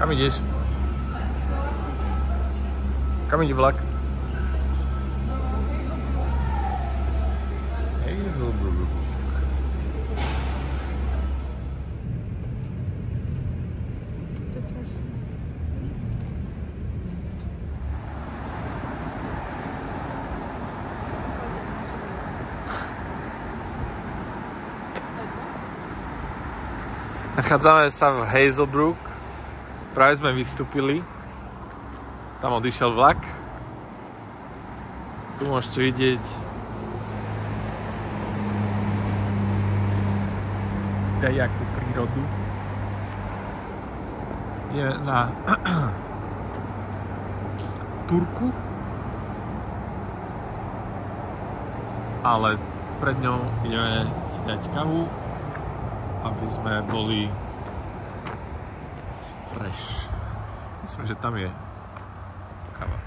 Kam ideš? Kam ide vlak? Hazelbrook. Nachádzame sa v Hazelbrook. Práve sme vystúpili. Tam odišiel vlak. Tu môžete vidieť dajakú prírodu. Je na Turku, ale pred ňou ideme si dať kavu, aby sme boli fresh. Myslím, že tam je káva.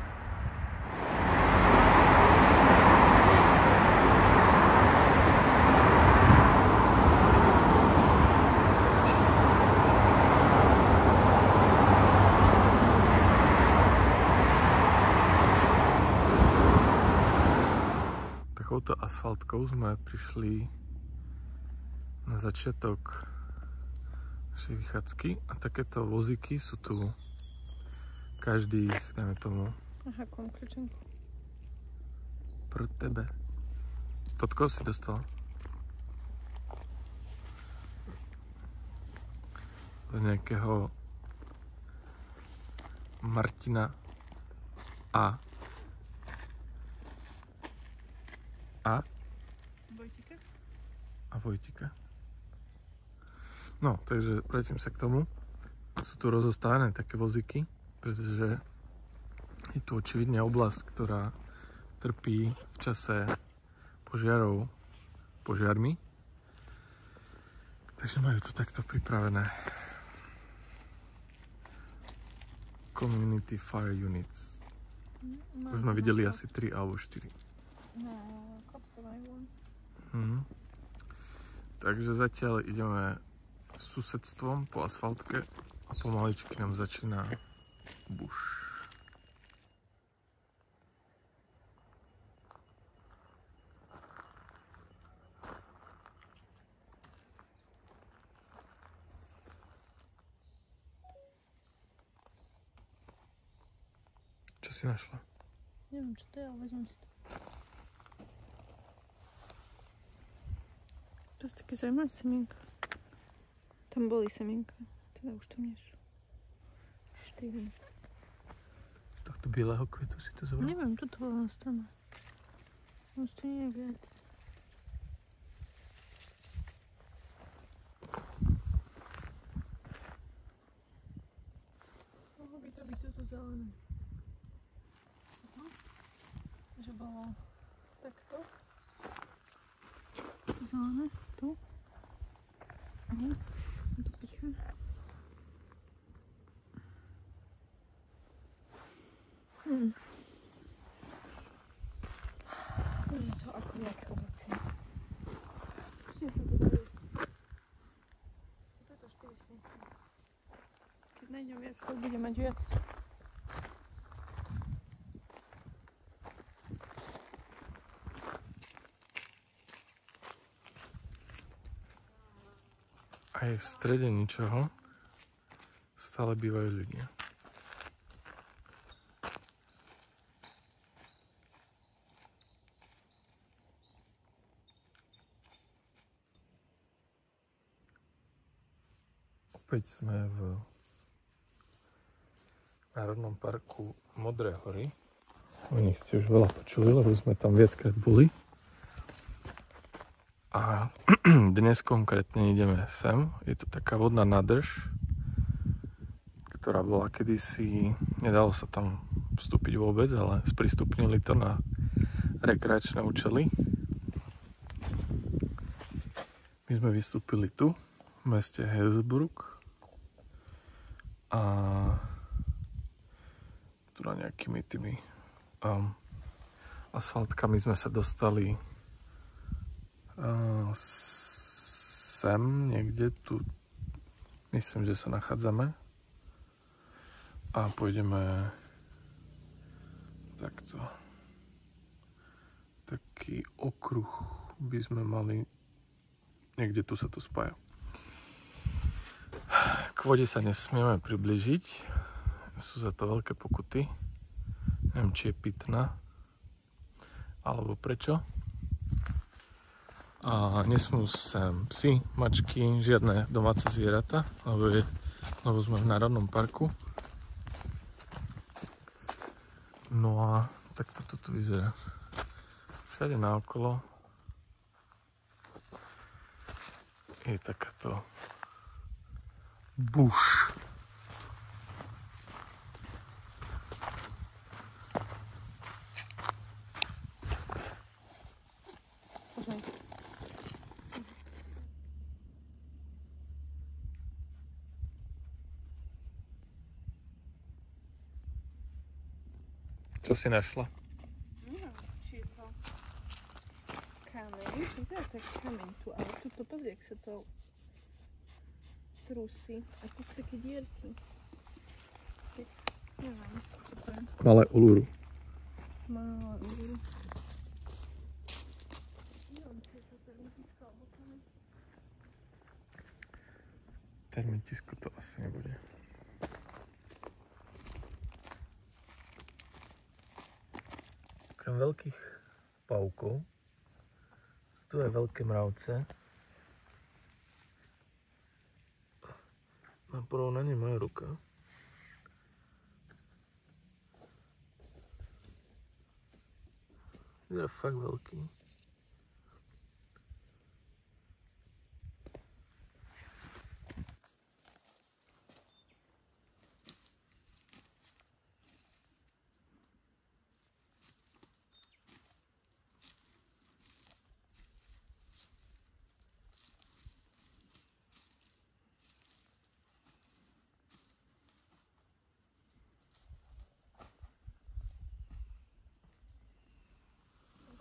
Takouto asfaltkou sme prišli na začiatok našej vychádzky a takéto vozíky sú tu každých, dajme tomu. Aha, kľúčenku. Pro tebe. Totko si dostala? Od nejakého Martina a Vojtika? A Vojtika. No, takže vrátim sa k tomu. Sú tu rozostavené také vozíky, pretože je tu očividne oblasť, ktorá trpí v čase požiarmi. Takže majú to takto pripravené. Community Fire Units. Už sme videli asi 3 alebo 4. No, kopto majú. Takže zatiaľ ideme susedstvom po asfaltke a pomaličky nám začína buš. Čo si našla? Neviem, čo to je, ale vezmem si to. To sú také zaujímavé semienka. Tam boli semienka, teda už tam nie sú. 4. Z tohto bieleho kvetu si to zobral? Neviem, čo to bolo na strane. Už to nie je viac. Mohlo by to byť toto zelené. Že bolo takto. Zelené, tu. Ahoj, tu pícha. Je to ako nejaké ovocie. Čo je to tu? Toto 4 smietky. Keď nájdem viac, tak budem mať viac. Aj v strede ničoho stále bývajú ľudia. Opäť sme v Národnom parku Modré hory. O nich ste už veľa počuli, lebo sme tam viackrát boli. A dnes konkrétne ideme sem. Je to taká vodná nádrž, ktorá bola kedysi, nedalo sa tam vstúpiť vôbec, ale sprístupnili to na rekreačné účely. My sme vystúpili tu, v meste Hazelbrook. A tu na nejakými tými asfaltkami sme sa dostali sem niekde, tu myslím, že sa nachádzame. A pôjdeme takto. Taký okruh by sme mali. Niekde tu sa to spája. K vode sa nesmieme približiť. Sú za to veľké pokuty. Neviem, či je pitná. Alebo prečo. A nesmú sem psi, mačky, žiadne domáce zvieratá, lebo sme v národnom parku. No a takto to tu vyzerá. Všade naokolo je takáto buš. Čo si našla? Neviem, či je to kameň. Či to je tak kameň tu, ale tuto pozri, jak sa to trúsi. A tu sú také dierky. Neviem, čo to je. Malé uluru. Malé uluru. Neviem, či je to termitisko alebo kameň. Termitisko to asi nebude. Okrem veľkých pavúkov, tu je veľké mravce. Na porovnanie moja ruka. Je fakt veľký.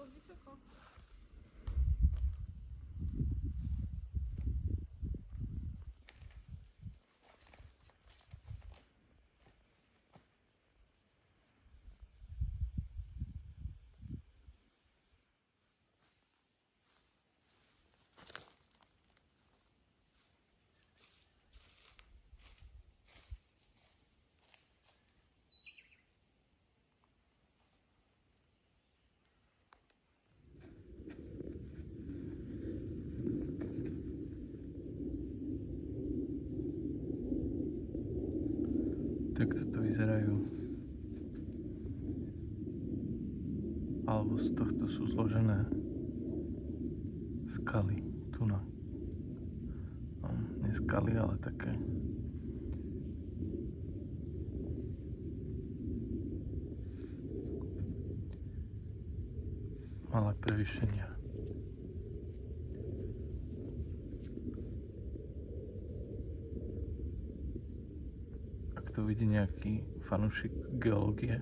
Vysoko. Takto to vyzerajú. Alebo z tohto sú zložené skaly. Tu na. No, nie skaly, ale také. Malé prevýšenia. To vidí nejaký fanúšik geológie,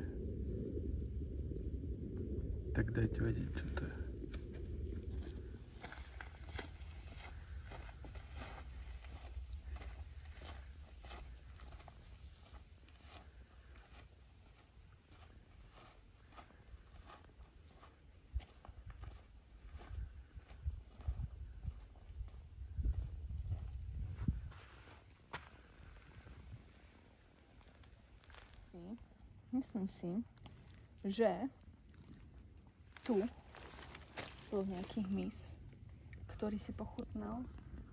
tak dajte vedieť, čo to je. Myslím si, že tu bol nejaký hmyz, ktorý si pochutnal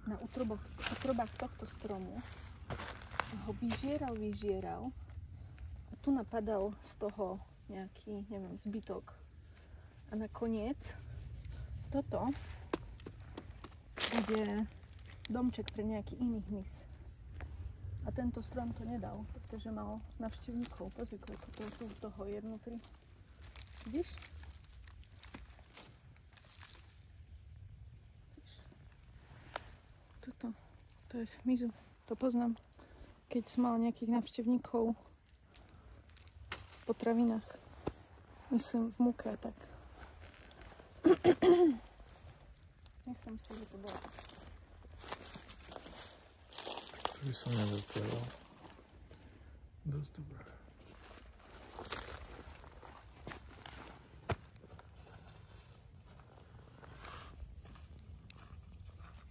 na útrobách tohto stromu. Ho vyžieral a tu napadal z toho nejaký, neviem, zbytok. A nakoniec toto bude domček pre nejaký iný hmyz. A tento strom to nedal, pretože mal návštevníkov. Pozri, koľko toho je vnútri. Vidíš? Toto, to je z hmyzu. To poznám, keď som mal nejakých návštevníkov v potravinách. Myslím, v múke a tak. Myslím si, že to bolo. To by som nedopovedal. Dosť dobré.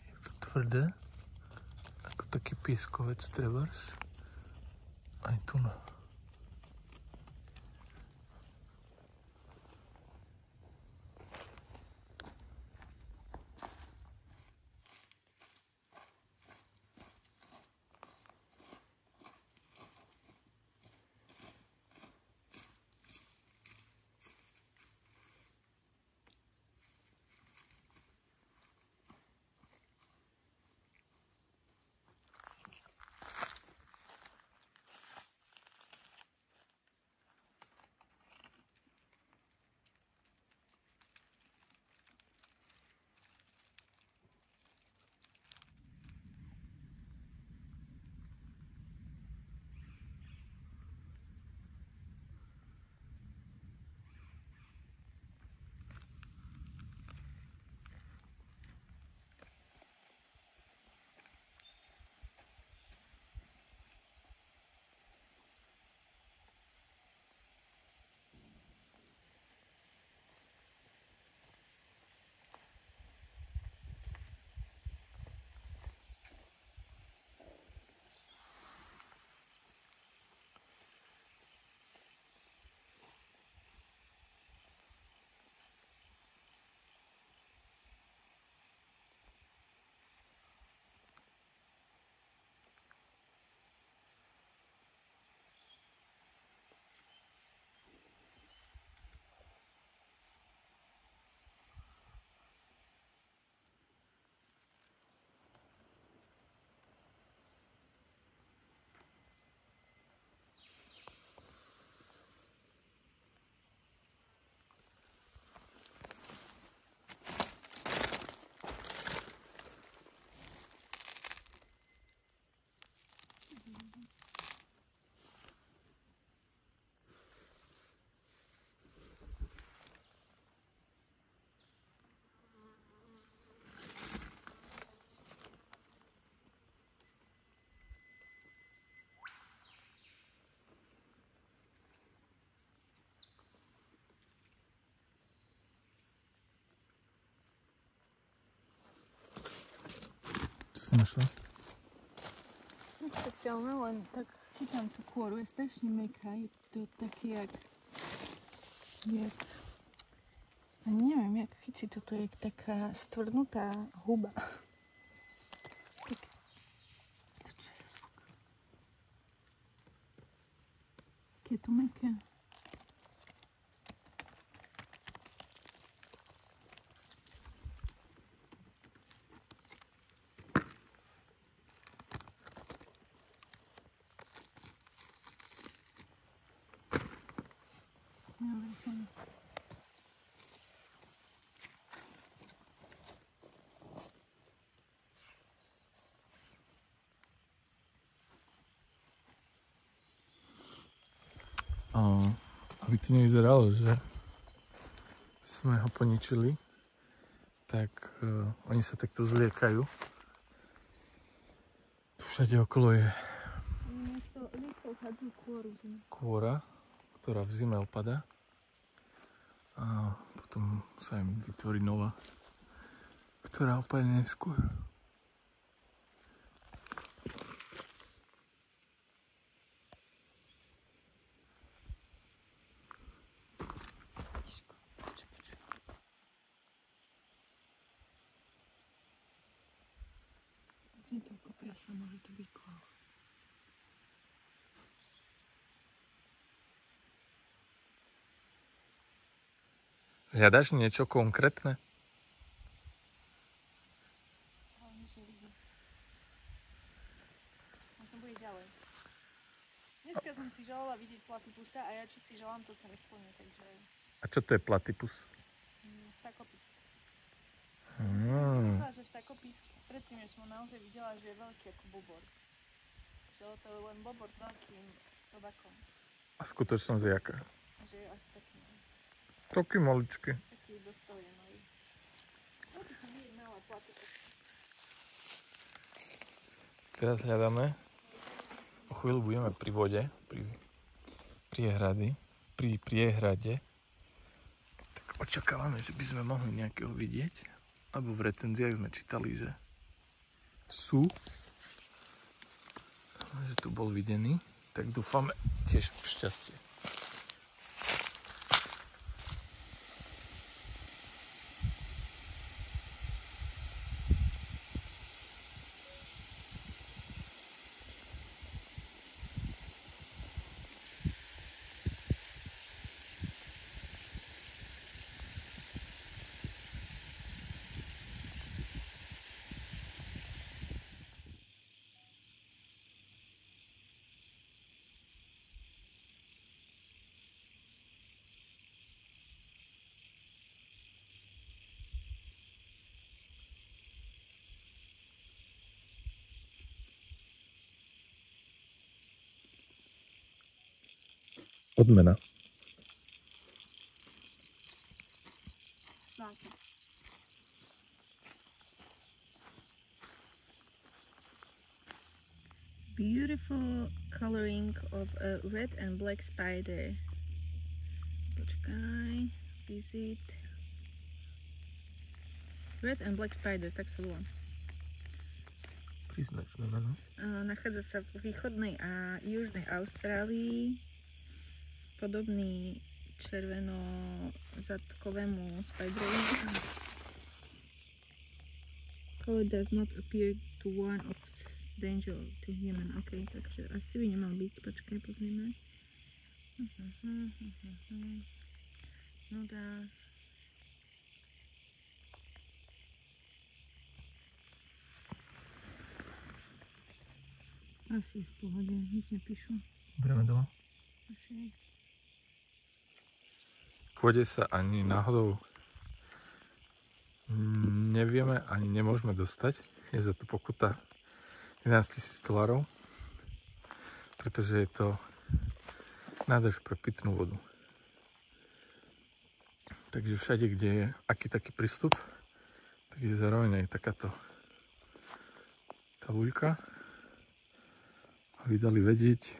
Je to tvrdé, ako taký pieskovec trebárs. Aj tu na. Si našla? Špeciálne, len tak chytám tú kôru, je strašne mäkká, je to taký jak... Ani neviem, jak chyci, toto je taká stvrdnutá huba. To čo je za zvuk? Je to mäkké. Aby to nevyzeralo, že sme ho poničili, tak oni sa takto zliekajú. Tu všade okolo je kôra, ktorá v zime opadá a potom sa im vytvorí nová, ktorá opadne neskôr. Nie toľko prasa, môže to byť koala. Hľadaš niečo konkrétne? Hlavne, že vidím. Možno bude ďalej. Dneska som si želala vidieť platypusa a ja čo si želám, to sa mi splní, takže... A čo to je platypus? Vtakopisk. Myslela, že vtakopisk, predtým, že som naozaj videla, že je veľký ako bobor. Že to je len bobor s veľkým sobakom. A skutočnosť je jaká? Že je asi taký malý. Taký maličký. Taký dostojne malý. No to som nejednala platypus. Teraz hľadáme O chvíľu budeme pri vode, pri priehrade. Tak očakávame, že by sme mohli nejakého vidieť. Alebo v recenziách sme čítali, že sú. Že tu bol videný. Tak dúfame tiež v šťastie. Odmena. Snáď. Beautiful coloring of a red and black spider. Počkaj. Visit. Red and black spider, tak sa volá. Príznačné meno. Nachádza sa v východnej a južnej Austrálii. Podobný červenozadkovému spiderovi. Color does not appear to warn of danger to human. Ok, takže asi by nemal byť. Počkaj, pozrieme. No dá. Asi v pohode, nic nepíšu. Bereme dole. Asi. K vode sa ani náhodou nevieme, ani nemôžeme dostať. Je za to pokuta 11 000 $, pretože je to nádrž pre pitnú vodu. Takže všade, kde je aký taký prístup, tak je zároveň aj takáto tabuľka. A vydali vedieť,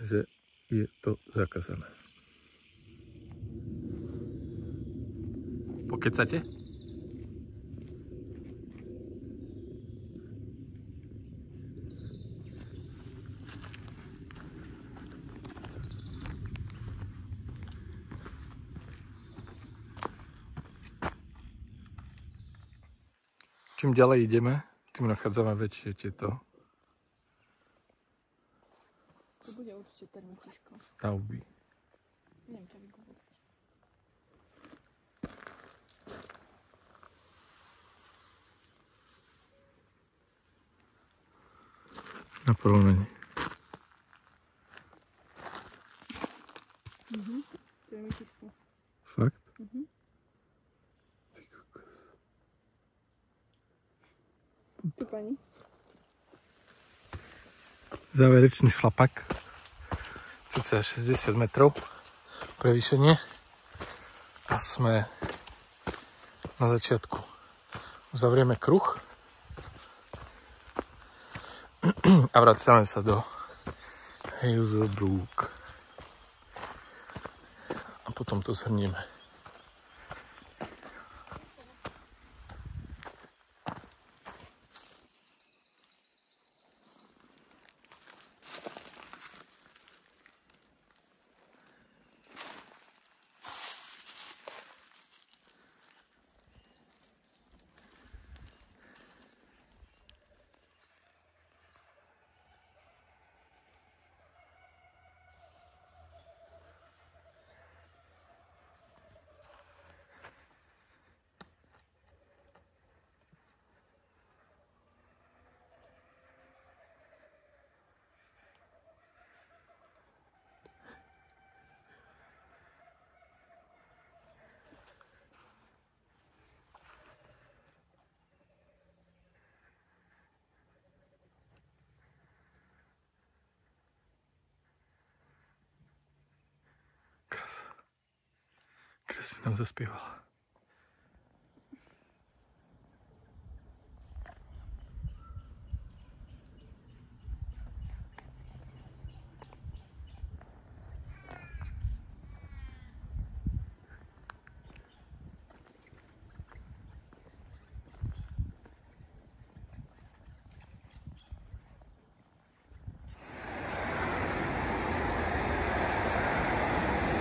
že je to zakázané. Pokecate? Čím ďalej ideme, tým nachádzame väčšie tieto To bude určite termitisko. stavby. Idem to vygoogliť. Na prolomení. Termitisko. Fakt? Ty kokos. Tu pani. Záverečný šlapak. Cca 60 metrov prevýšenie. A sme na začiatku. Uzavrieme kruh. A vraciame sa do Hazelbrook. A potom to zhrnieme. Krásne nám zaspievala.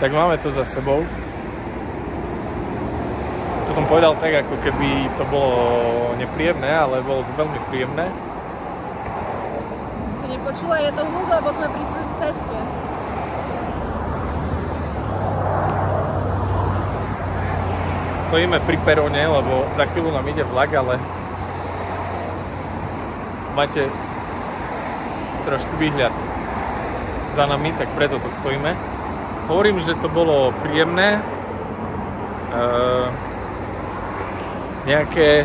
Tak máme to za sebou. To som povedal tak, ako keby to bolo nepríjemné, ale bolo to veľmi príjemné. To nepočula, je to hluk, lebo sme pri ceste. Stojíme pri peróne, lebo za chvíľu nám ide vlak, ale máte trošku výhľad za nami, tak preto to stojíme. Hovorím, že to bolo príjemné. Nejaké...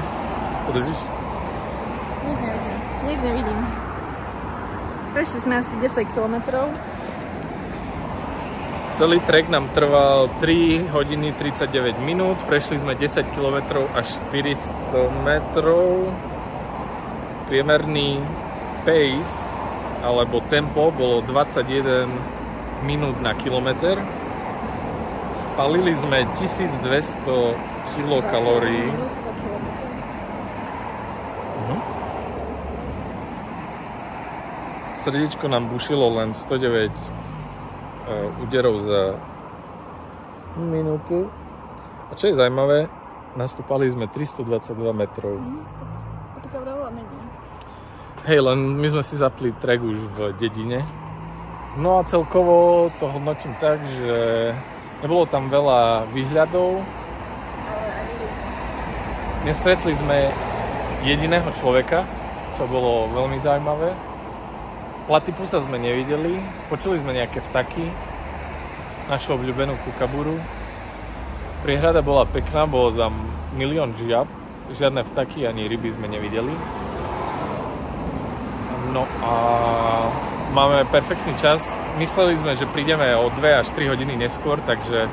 Podržíš? Nič nevidím. Prešli sme asi 10 km. Celý trek nám trval 3 hodiny 39 minút. Prešli sme 10 km až 400 metrov. Priemerný pace alebo tempo bolo 21 minút na kilometr. Spalili sme 1200 kilokalórií. Srdiečko nám bušilo len 109 úderov za minútu. A čo je zaujímavé, nastúpali sme 322 metrov. To je veľa menej. Hej, len my sme si zapli trek už v dedine. No a celkovo to hodnotím tak, že nebolo tam veľa výhľadov. Nestretli sme jediného človeka, čo bolo veľmi zaujímavé. Platypusa sme nevideli, počuli sme nejaké vtaky, našu obľúbenú kukaburu. Priehrada bola pekná, bolo tam milión žiab, žiadne vtaky ani ryby sme nevideli. No a máme perfektný čas. Mysleli sme, že prídeme o 2 až 3 hodiny neskôr, takže...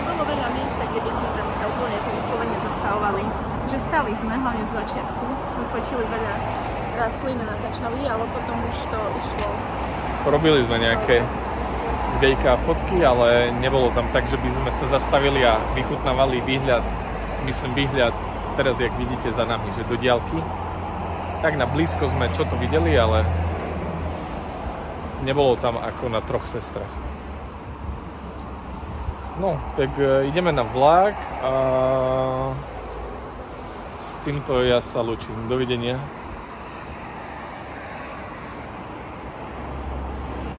Nebolo veľa miesta, kde by sme tam sa úplne vyslovene zastavovali. Že stali sme, hlavne z začiatku. Sme fotili veľa rastlín natáčali, ale potom už to išlo. Porobili sme nejaké videjka a fotky, ale nebolo tam tak, že by sme sa zastavili a vychutnávali výhľad. Myslím výhľad teraz, jak vidíte za nami, že do diaľky. Tak na blízko sme čo to videli, ale nebolo tam ako na Troch sestrach. No, tak ideme na vlak a s týmto ja sa lúčim. Dovidenia.